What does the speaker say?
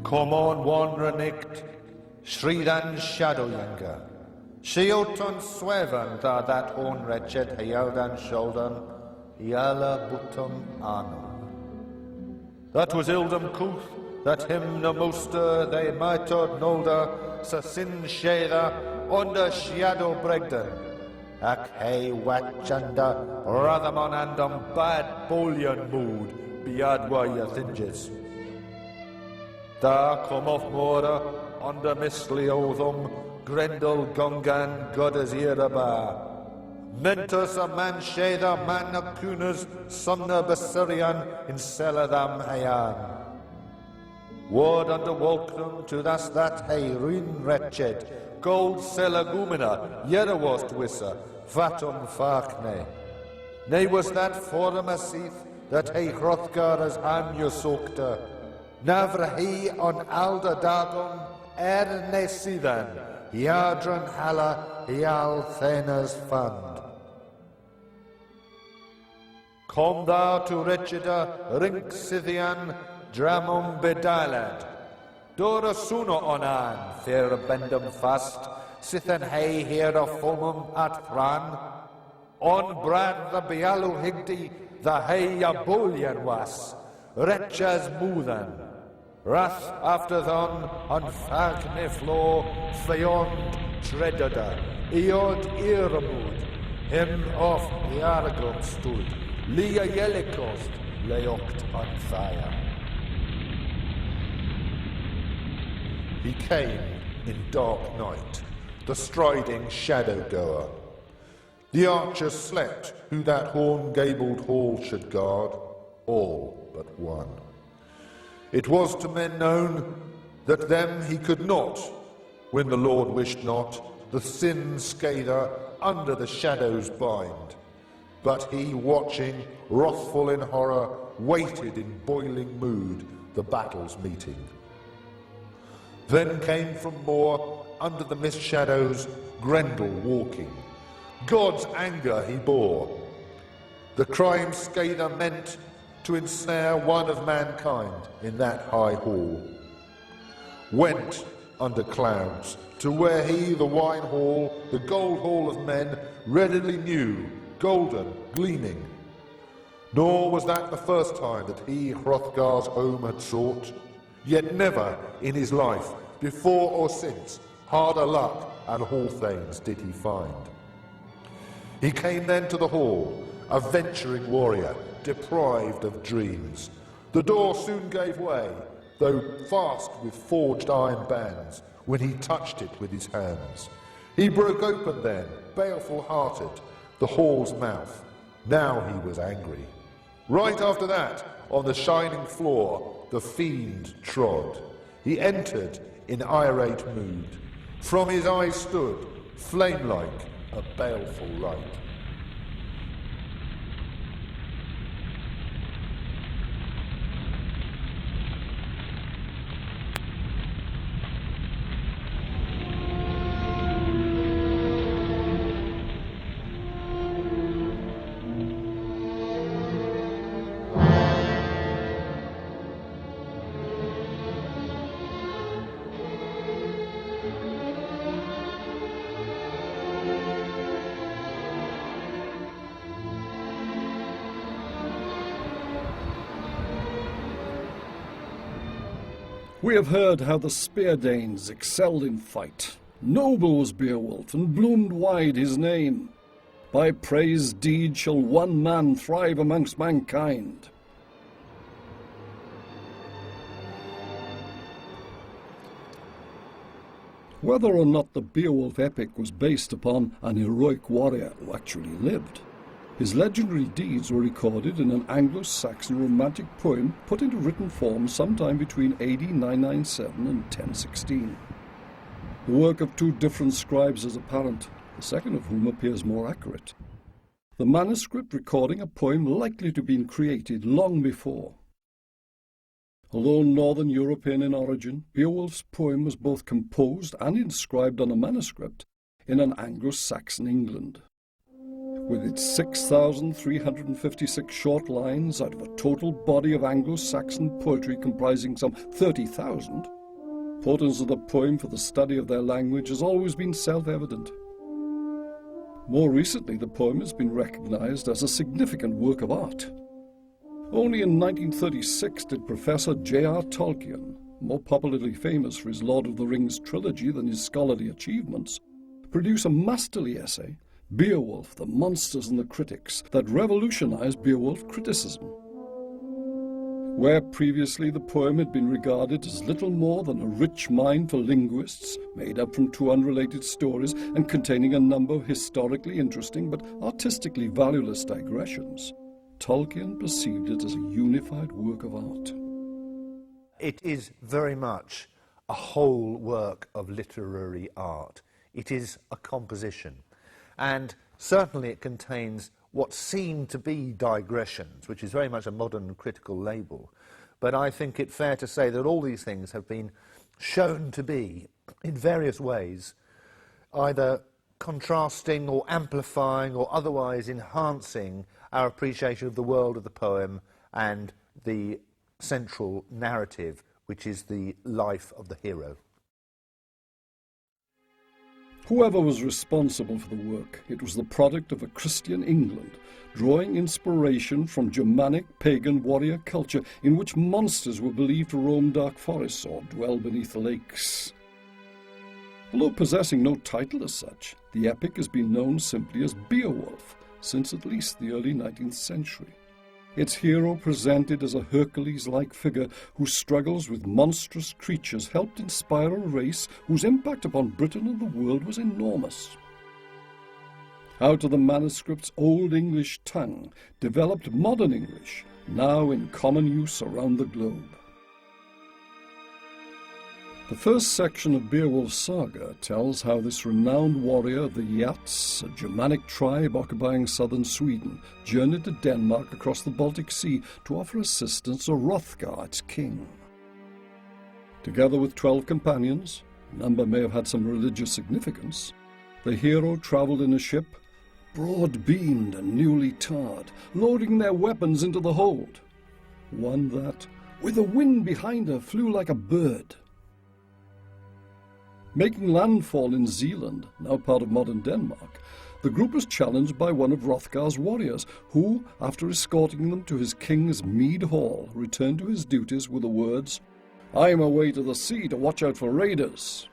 Come on, wandering night, Shridan shadowyounger. Shielton sweven da that horn wretched Healdan shoulden, Yala butum anu. That was Ildam Cooth, that him no moster they mitod nolder, sa sin shera, under shadow bregden. Ac hey watchanda, rathamon andum bad bullion mood, biadwa ya thinges. Da come off mora, under misli othum, Grendel gungan goddess iraba. Mentus a man sheda man acunas, sumna basurian in celadam hayan. Ward under welcome to that hey ruin wretched, gold selagumina, yerawost wissa, vatum farkne. Ne was that forum asith, that hey hrothgar as am yosokta. Navra he on alda dadum, erne sidan, yadran hala, yal thenas fund. Come thou to wretcheda, rink Scythian, dramum bedilad. Dora suno onan, fair bendum fast, sithen hey here a fomum at thran. On brad the Bealu higdi, the hey a bullion was, wretches moothan. Wrath after thon, on fagne floor, feyond treadada, eod iramud, him of the Aragon stood, Lia Yelikost, leoct on fire. He came in dark night, the striding shadow-goer. The archers slept who that horn-gabled hall should guard, all but one. It was to men known that them he could not, when the Lord wished not, the sin-scather under the shadows bind. But he, watching, wrathful in horror, waited in boiling mood the battle's meeting. Then came from moor, under the mist shadows, Grendel walking. God's anger he bore. The crime scather meant to ensnare one of mankind in that high hall. Went under clouds to where he, the wine hall, the gold hall of men, readily knew, golden, gleaming. Nor was that the first time that he Hrothgar's home had sought. Yet never in his life, before or since, harder luck and hall-thanes did he find. He came then to the hall, a venturing warrior, deprived of dreams. The door soon gave way, though fast with forged iron bands, when he touched it with his hands. He broke open then, baleful-hearted, the hall's mouth. Now he was angry. Right after that, on the shining floor, the fiend trod. He entered in irate mood. From his eyes stood, flame-like, a baleful light. We have heard how the Spear-Danes excelled in fight. Noble was Beowulf, and bloomed wide his name. By praised deed shall one man thrive amongst mankind. Whether or not the Beowulf epic was based upon an heroic warrior who actually lived, his legendary deeds were recorded in an Anglo-Saxon romantic poem put into written form sometime between AD 997 and 1016. The work of two different scribes is apparent, the second of whom appears more accurate. The manuscript recording a poem likely to have been created long before. Although Northern European in origin, Beowulf's poem was both composed and inscribed on a manuscript in an Anglo-Saxon England. With its 6,356 short lines out of a total body of Anglo-Saxon poetry comprising some 30,000, Importance of the poem for the study of their language has always been self-evident. More recently, the poem has been recognized as a significant work of art. Only in 1936 did Professor J.R. Tolkien, more popularly famous for his Lord of the Rings trilogy than his scholarly achievements, produce a masterly essay, Beowulf, the Monsters and the Critics, that revolutionized Beowulf criticism. Where previously the poem had been regarded as little more than a rich mine for linguists, made up from two unrelated stories and containing a number of historically interesting but artistically valueless digressions, Tolkien perceived it as a unified work of art. It is very much a whole work of literary art. It is a composition, and certainly it contains what seem to be digressions, which is very much a modern critical label. But I think it fair to say that all these things have been shown to be, in various ways, either contrasting or amplifying or otherwise enhancing our appreciation of the world of the poem and the central narrative, which is the life of the hero. Whoever was responsible for the work, it was the product of a Christian England, drawing inspiration from Germanic pagan warrior culture in which monsters were believed to roam dark forests or dwell beneath lakes. Although possessing no title as such, the epic has been known simply as Beowulf since at least the early 19th century. Its hero presented as a Hercules-like figure whose struggles with monstrous creatures helped inspire a race whose impact upon Britain and the world was enormous. Out of the manuscript's Old English tongue developed modern English, now in common use around the globe. The first section of Beowulf's saga tells how this renowned warrior of the Geats, a Germanic tribe occupying southern Sweden, journeyed to Denmark across the Baltic Sea to offer assistance to Hrothgar, its king. Together with 12 companions, a number may have had some religious significance, the hero travelled in a ship, broad-beamed and newly tarred, loading their weapons into the hold. One that, with the wind behind her, flew like a bird. Making landfall in Zealand, now part of modern Denmark, the group was challenged by one of Hrothgar's warriors, who, after escorting them to his king's mead hall, returned to his duties with the words, "I am away to the sea to watch out for raiders."